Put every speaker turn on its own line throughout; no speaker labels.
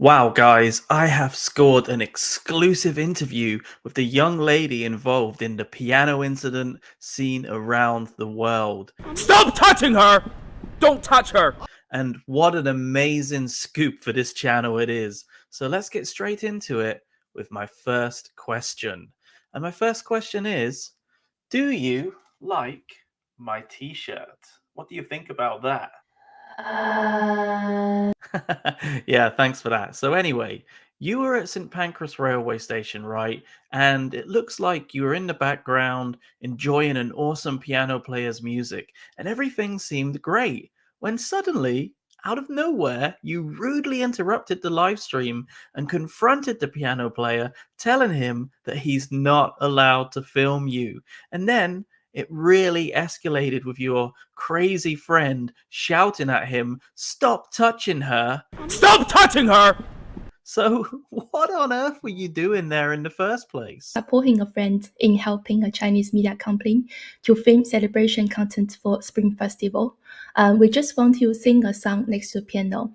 Wow, guys, I have scored an exclusive interview with the young lady involved in the piano incident seen around the world.
Stop touching her! Don't touch her!
And what an amazing scoop for this channel it is. So let's get straight into it with my first question. And my first question is, do you like my t-shirt? What do you think about that? Yeah, thanks for that. So anyway, you were at St. Pancras railway station, right? And it looks like you were in the background enjoying an awesome piano player's music, and everything seemed great. When suddenly, out of nowhere, you rudely interrupted the live stream and confronted the piano player, telling him that he's not allowed to film you. And then it really escalated with your crazy friend shouting at him, "Stop touching her!"
Stop touching her!
So, what on earth were you doing there in the first place?
Supporting a friend in helping a Chinese media company to film celebration content for Spring Festival. We just want to sing a song next to the piano.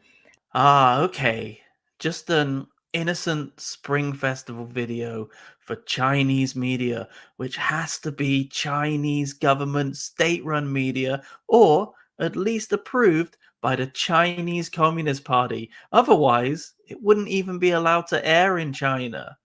Ah, okay. Just an innocent Spring Festival video for Chinese media, which has to be Chinese government state-run media, or at least approved by the Chinese Communist Party. Otherwise, it wouldn't even be allowed to air in China.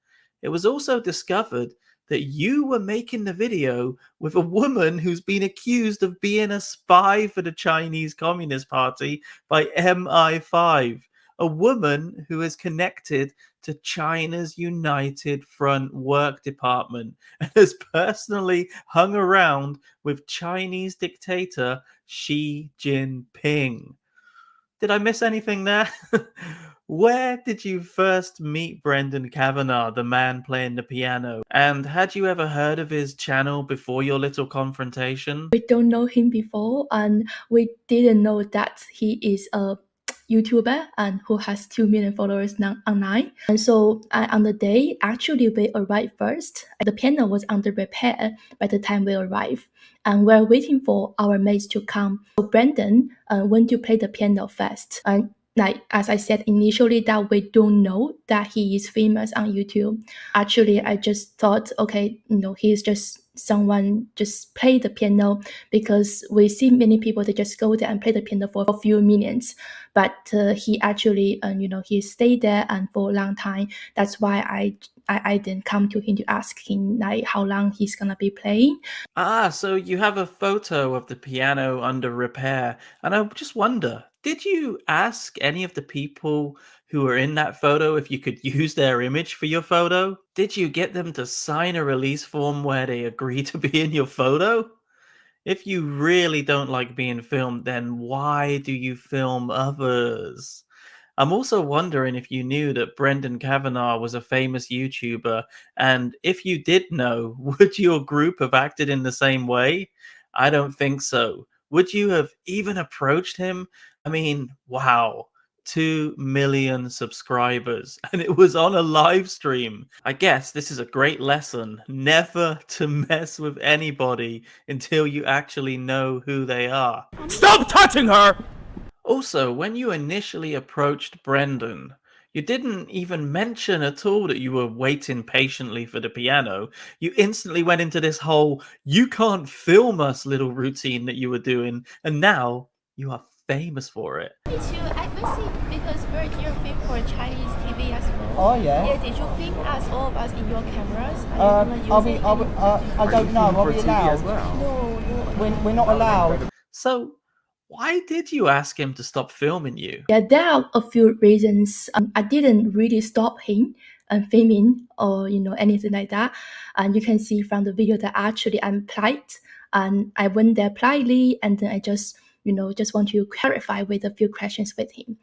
It was also discovered that you were making the video with a woman who's been accused of being a spy for the Chinese Communist Party by MI5, a woman who is connected to China's United Front Work Department and has personally hung around with Chinese dictator Xi Jinping. Did I miss anything there? Where did you first meet Brendan Kavanagh, the man playing the piano? And had you ever heard of his channel before your little confrontation?
We don't know him before, and we didn't know that he is a YouTuber and who has 2 million followers now online. And so on the day, actually we arrived first. The piano was under repair by the time we arrived. And we're waiting for our mates to come. So Brandon went to play the piano first. And like as I said initially, that we don't know that he is famous on YouTube. Actually, I just thought, okay, he's just someone just play the piano, because we see many people, they just go there and play the piano for a few minutes, but he actually he stayed there and for a long time. That's why I didn't come to him to ask him like how long he's gonna be playing.
So you have a photo of the piano under repair, and I just wonder, did you ask any of the people who were in that photo if you could use their image for your photo? Did you get them to sign a release form where they agree to be in your photo? If you really don't like being filmed, then why do you film others? I'm also wondering if you knew that Brendan Kavanagh was a famous YouTuber, and if you did know, would your group have acted in the same way? I don't think so. Would you have even approached him? I mean, wow, 2 million subscribers, and it was on a live stream. I guess this is a great lesson, never to mess with anybody until you actually know who they are.
Stop touching her!
Also, when you initially approached Brendan, you didn't even mention at all that you were waiting patiently for the piano. You instantly went into this whole "you can't film us" little routine that you were doing, and now you are famous for it.
Me too. I see because we're here film for Chinese TV as well.
Oh yeah.
Yeah, did you film us, all of us, in your cameras?
I don't know. Are we allowed?
No.
We're not allowed.
So, why did you ask him to stop filming you?
Yeah, there are a few reasons. I didn't really stop him filming or anything like that. And you can see from the video that actually I'm polite, and I went there politely, and then I just want to clarify with a few questions with him.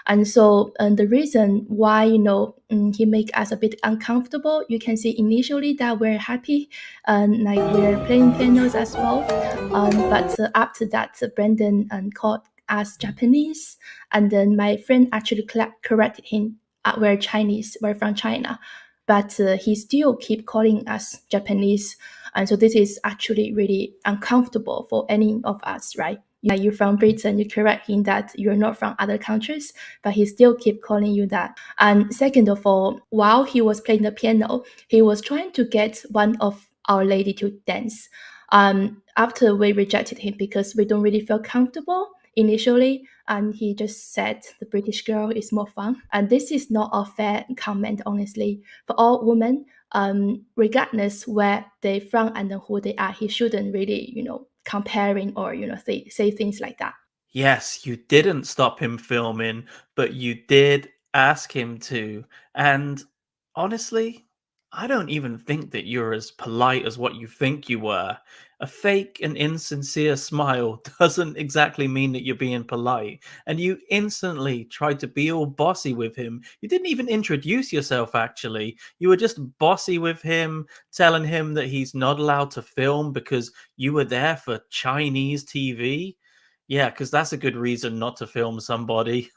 And so the reason why he make us a bit uncomfortable, you can see initially that we're happy and like we're playing pianos as well, but after that Brandon called us Japanese, and then my friend actually corrected him. We're Chinese, we're from China, but he still keep calling us Japanese, and so this is actually really uncomfortable for any of us, right? yeah, you're from Britain, you correct him that you're not from other countries, but he still keep calling you that. And second of all, while he was playing the piano, he was trying to get one of our lady to dance. After we rejected him because we don't really feel comfortable initially, and he just said the British girl is more fun. And this is not a fair comment, honestly. For all women, regardless where they're from and who they are, he shouldn't really, comparing or, say things like that.
Yes, you didn't stop him filming, but you did ask him to. And honestly, I don't even think that you're as polite as what you think you were. A fake and insincere smile doesn't exactly mean that you're being polite. And you instantly tried to be all bossy with him. You didn't even introduce yourself, actually. You were just bossy with him, telling him that he's not allowed to film because you were there for Chinese TV. Yeah, because that's a good reason not to film somebody.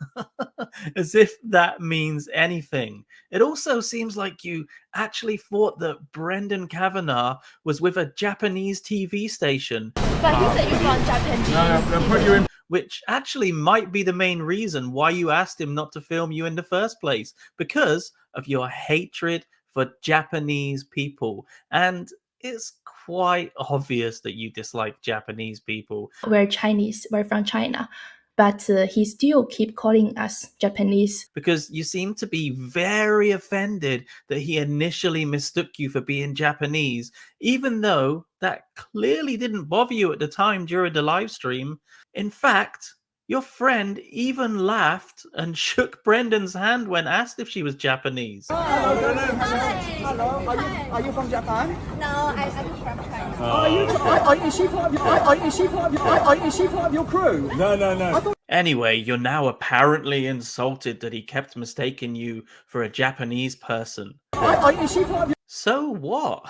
As if that means anything. It also seems like you actually thought that Brendan Kavanagh was with a Japanese TV station,
But he said you're from Japanese.
They'll put you in.
which actually might be the main reason why you asked him not to film you in the first place, because of your hatred for Japanese people. And it's quite obvious that you dislike Japanese people.
We're Chinese, we're from China, but he still keep calling us Japanese.
Because you seem to be very offended that he initially mistook you for being Japanese, even though that clearly didn't bother you at the time during the live stream. In fact, your friend even laughed and shook Brendan's hand when asked if she was Japanese.
Hello, are you from Japan?
No, I'm from China.
Is she part of your crew?
No.
Anyway, you're now apparently insulted that he kept mistaking you for a Japanese person.
Is she part of your...
So what?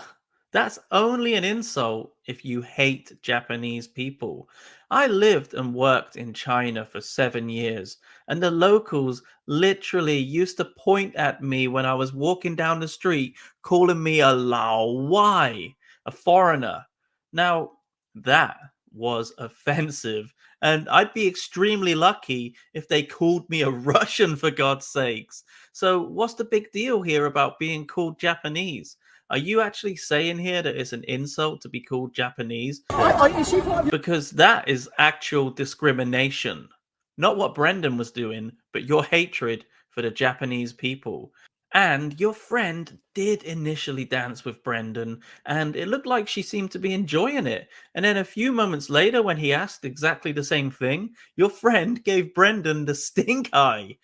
That's only an insult if you hate Japanese people. I lived and worked in China for 7 years, and the locals literally used to point at me when I was walking down the street, calling me a Lao Wai, a foreigner. Now, that was offensive, and I'd be extremely lucky if they called me a Russian, for God's sakes. So, what's the big deal here about being called Japanese? Are you actually saying here that it's an insult to be called Japanese?
Is she part of your...
Because that is actual discrimination. Not what Brendan was doing, but your hatred for the Japanese people. And your friend did initially dance with Brendan, and it looked like she seemed to be enjoying it. And then a few moments later, when he asked exactly the same thing, your friend gave Brendan the stink eye.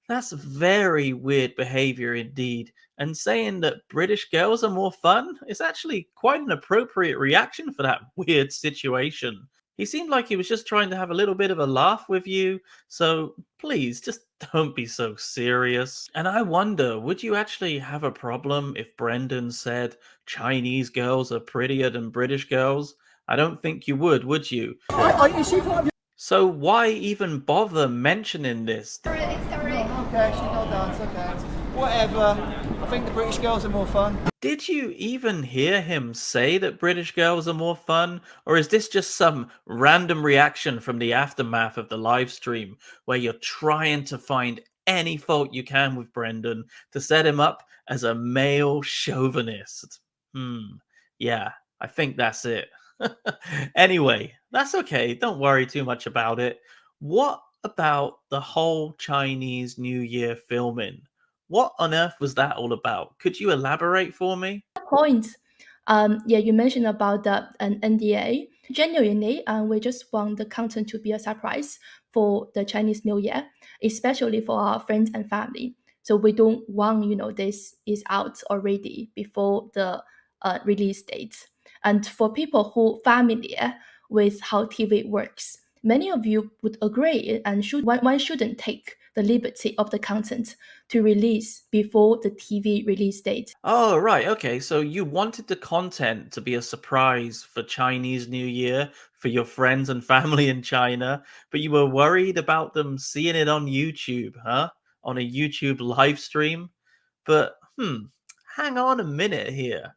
That's very weird behavior indeed. And saying that British girls are more fun is actually quite an appropriate reaction for that weird situation. He seemed like he was just trying to have a little bit of a laugh with you, so please just don't be so serious. And I wonder, would you actually have a problem if Brendan said Chinese girls are prettier than British girls? I don't think you would you?
Is she part of your...
So why even bother mentioning this?
Sorry.
Okay, she no dance, okay. Whatever. I think the British girls are more fun.
Did you even hear him say that British girls are more fun? Or is this just some random reaction from the aftermath of the live stream where you're trying to find any fault you can with Brendan to set him up as a male chauvinist? Yeah, I think that's it. Anyway, that's okay. Don't worry too much about it. What about the whole Chinese New Year filming? What on earth was that all about? Could you elaborate for me?
Point. Yeah, you mentioned about an NDA. Genuinely, we just want the content to be a surprise for the Chinese New Year, especially for our friends and family. So we don't want, this is out already before the release date. And for people who familiar with how TV works, many of you would agree and one shouldn't take the liberty of the content to release before the TV release date.
Oh, right. Okay. So you wanted the content to be a surprise for Chinese New Year for your friends and family in China, but you were worried about them seeing it on YouTube, huh? On a YouTube live stream? But, hang on a minute here.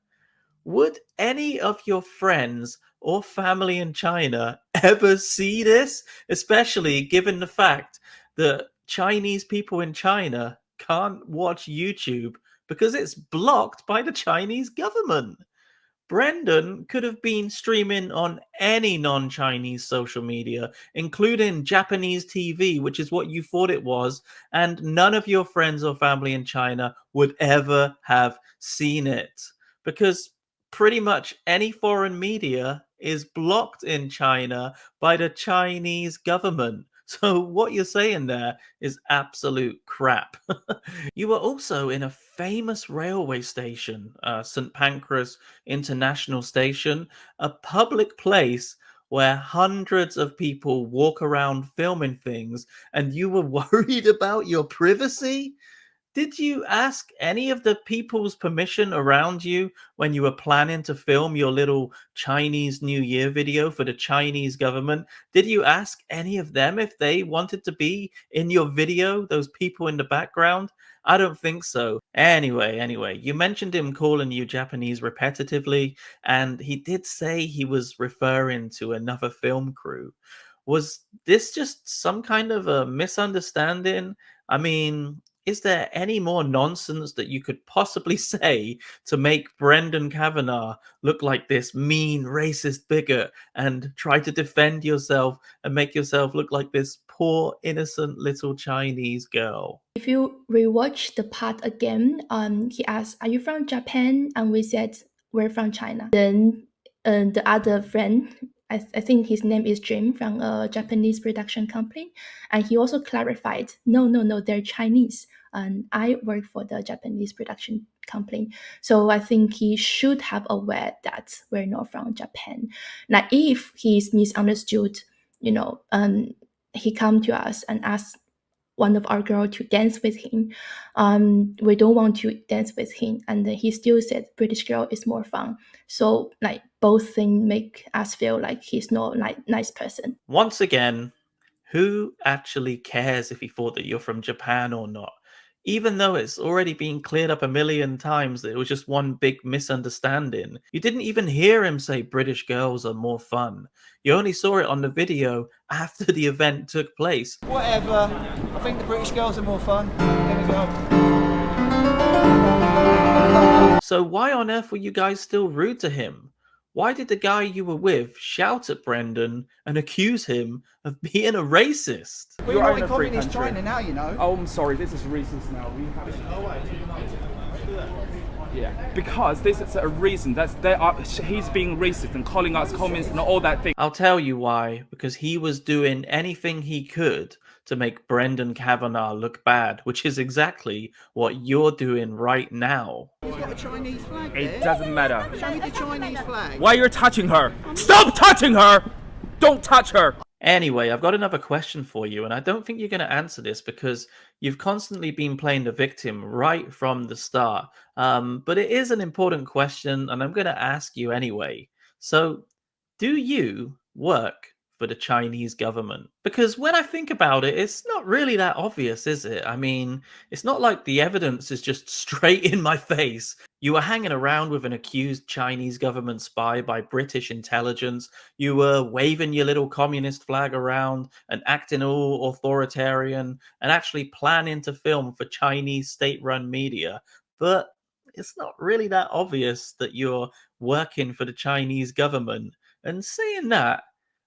Would any of your friends or family in China ever see this? Especially given the fact that Chinese people in China can't watch YouTube because it's blocked by the Chinese government. Brendan could have been streaming on any non Chinese social media, including Japanese TV, which is what you thought it was, and none of your friends or family in China would ever have seen it. Because pretty much any foreign media is blocked in China by the Chinese government. So what you're saying there is absolute crap. You were also in a famous railway station, St. Pancras International Station, a public place where hundreds of people walk around filming things, and you were worried about your privacy? Did you ask any of the people's permission around you when you were planning to film your little Chinese New Year video for the Chinese government? Did you ask any of them if they wanted to be in your video, those people in the background? I don't think so. Anyway, you mentioned him calling you Japanese repetitively, and he did say he was referring to another film crew. Was this just some kind of a misunderstanding? I mean, is there any more nonsense that you could possibly say to make Brendan Kavanagh look like this mean racist bigot and try to defend yourself and make yourself look like this poor innocent little Chinese girl?
If you rewatch the part again, he asked, "Are you from Japan?" And we said, "We're from China." Then the other friend, I think his name is Jim, from a Japanese production company, and he also clarified, no, they're Chinese, and I work for the Japanese production company. So I think he should have aware that we're not from Japan. Now, if he's misunderstood, he come to us and asked one of our girls to dance with him. We don't want to dance with him, and he still said British girl is more fun. So both things make us feel like he's not nice person.
Once again, who actually cares if he thought that you're from Japan or not? Even though it's already been cleared up a million times that it was just one big misunderstanding. You didn't even hear him say British girls are more fun. You only saw it on the video after the event took place.
Whatever. I think the British girls are more fun. There we go.
So why on earth were you guys still rude to him? Why did the guy you were with shout at Brendan and accuse him of being a racist?
We're
You're
not
in
in
a free
communist
country.
China now, you know.
Oh, I'm sorry, this is reasons now. Yeah, because this is a reason. He's being racist and calling us communists and all that thing.
I'll tell you why. Because he was doing anything he could to make Brendan Kavanagh look bad, which is exactly what you're doing right now.
He's got a Chinese flag there.
It doesn't matter.
Show me the Chinese flag.
Why you're touching her? Stop touching her! Don't touch her!
Anyway, I've got another question for you, and I don't think you're going to answer this because you've constantly been playing the victim right from the start. But it is an important question, and I'm going to ask you anyway. So, do you work for the Chinese government? Because when I think about it, it's not really that obvious, is it? I mean, it's not like the evidence is just straight in my face. You were hanging around with an accused Chinese government spy by British intelligence. You were waving your little communist flag around and acting all authoritarian and actually planning to film for Chinese state-run media. But it's not really that obvious that you're working for the Chinese government. And saying that,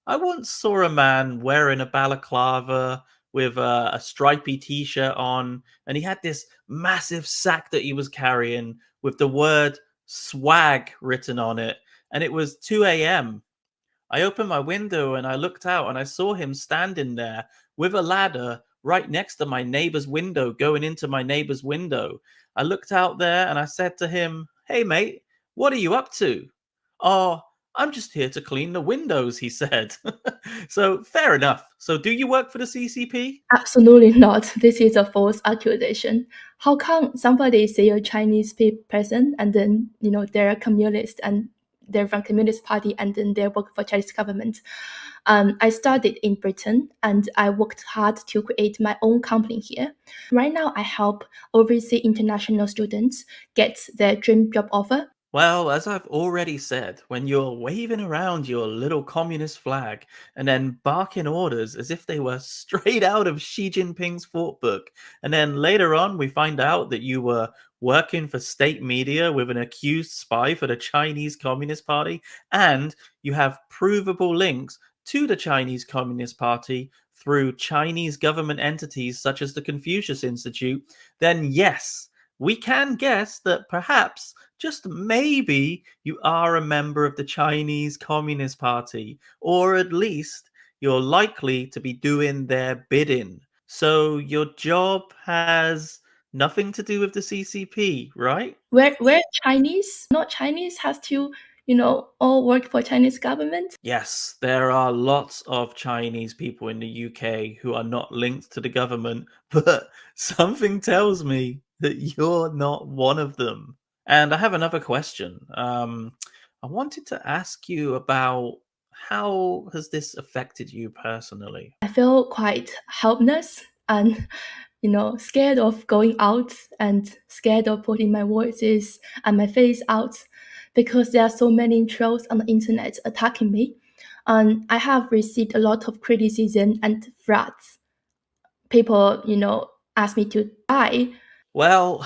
I once saw a man wearing a balaclava with a stripy t-shirt on, and he had this massive sack that he was carrying with the word swag written on it, and it was 2 a.m. I opened my window and I looked out and I saw him standing there with a ladder right next to my neighbor's window, going into my neighbor's window. I looked out there and I said to him, "Hey mate, what are you up to?" "Oh, I'm just here to clean the windows," he said. So fair enough. So do you work for the CCP?
Absolutely not. This is a false accusation. How come somebody say a Chinese person and then they're a communist and they're from Communist Party and then they work for Chinese government? I studied in Britain and I worked hard to create my own company here. Right now, I help overseas international students get their dream job offer.
Well, as I've already said, when you're waving around your little communist flag and then barking orders as if they were straight out of Xi Jinping's thought book, and then later on we find out that you were working for state media with an accused spy for the Chinese Communist Party, and you have provable links to the Chinese Communist Party through Chinese government entities such as the Confucius Institute, then yes, we can guess that perhaps, just maybe, you are a member of the Chinese Communist Party, or at least you're likely to be doing their bidding. So your job has nothing to do with the CCP, right?
Where Chinese, not Chinese, has to, all work for Chinese government?
Yes, there are lots of Chinese people in the UK who are not linked to the government, but something tells me that you're not one of them. And I have another question. I wanted to ask you about how has this affected you personally?
I feel quite helpless and, scared of going out and scared of putting my voices and my face out because there are so many trolls on the internet attacking me. And I have received a lot of criticism and threats. People, ask me to die.
Well,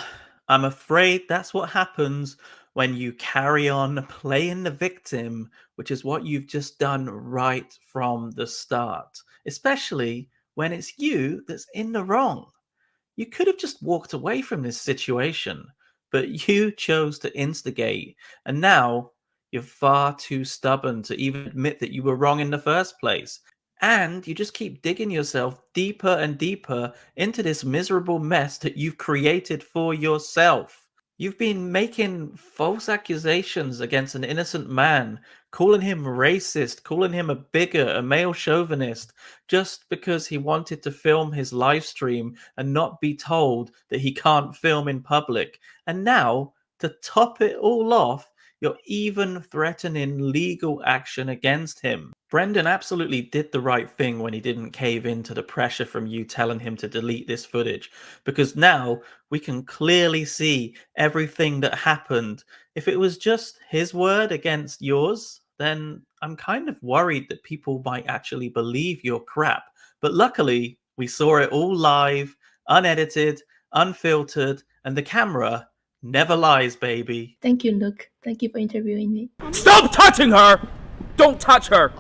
I'm afraid that's what happens when you carry on playing the victim, which is what you've just done right from the start, especially when it's you that's in the wrong. You could have just walked away from this situation, but you chose to instigate, and now you're far too stubborn to even admit that you were wrong in the first place. And you just keep digging yourself deeper and deeper into this miserable mess that you've created for yourself. You've been making false accusations against an innocent man, calling him racist, calling him a bigot, a male chauvinist, just because he wanted to film his live stream and not be told that he can't film in public. And now, to top it all off, you're even threatening legal action against him. Brendan absolutely did the right thing when he didn't cave in to the pressure from you telling him to delete this footage, because now we can clearly see everything that happened. If it was just his word against yours, then I'm kind of worried that people might actually believe your crap. But luckily, we saw it all live, unedited, unfiltered, and the camera never lies, baby.
Thank you, Luke. Thank you for interviewing me.
Stop touching her! Don't touch her!